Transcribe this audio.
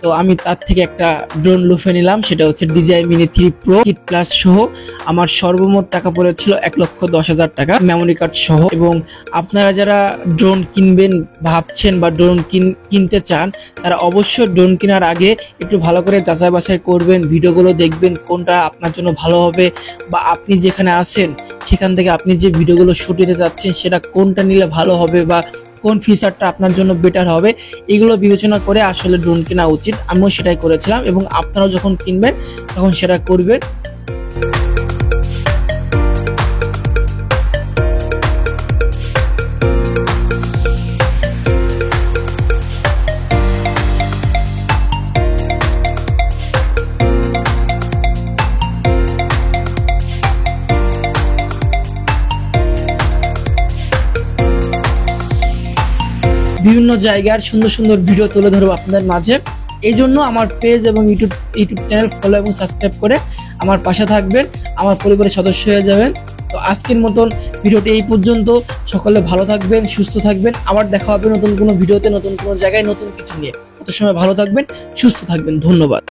তো আমি তার থেকে একটা ড্রোন লুফে নিলাম, সেটা হচ্ছে DJI Mini 3 Pro kit plus সহ। আমার সর্বমোট টাকা পড়েছিল 1,10,000 টাকা মেমোরি কার্ড সহ। এবং আপনারা যারা ড্রোন কিনবেন ভাবছেন বা ড্রোন কিনতে চান, তারা অবশ্যই ড্রোন কেনার আগে একটু ভালো করে যাচাই বাছাই করবেন, ভিডিওগুলো দেখবেন কোনটা আপনার জন্য ভালো হবে, বা আপনি যেখানে আছেন সেখান থেকে আপনি যে ভিডিওগুলো শুট দিতে যাচ্ছেন সেটা কোনটা নিলে ভালো হবে বা কোন ফিচারটা আপনার জন্য বেটার হবে, এগুলো বিবেচনা করে আসলে ড্রোন কেনা উচিত। আমিও সেটাই করেছিলাম এবং আপনারাও যখন কিনবেন তখন সেটা করবেন। বিভিন্ন জায়গার সুন্দর সুন্দর ভিডিও তুলে ধরবো আপনাদের মাঝে। এই জন্য আমার পেজ এবং ইউটিউব চ্যানেল ফলো এবং সাবস্ক্রাইব করে আমার পাশে থাকবেন, আমার পরিবারের সদস্য হয়ে যাবেন। তো আজকের মতন ভিডিওটি এই পর্যন্ত। সকলে ভালো থাকবেন, সুস্থ থাকবেন। আবার দেখা হবে নতুন কোনো ভিডিওতে, নতুন কোনো জায়গায়, নতুন কিছু নিয়ে। তত সময় ভালো থাকবেন, সুস্থ থাকবেন। ধন্যবাদ।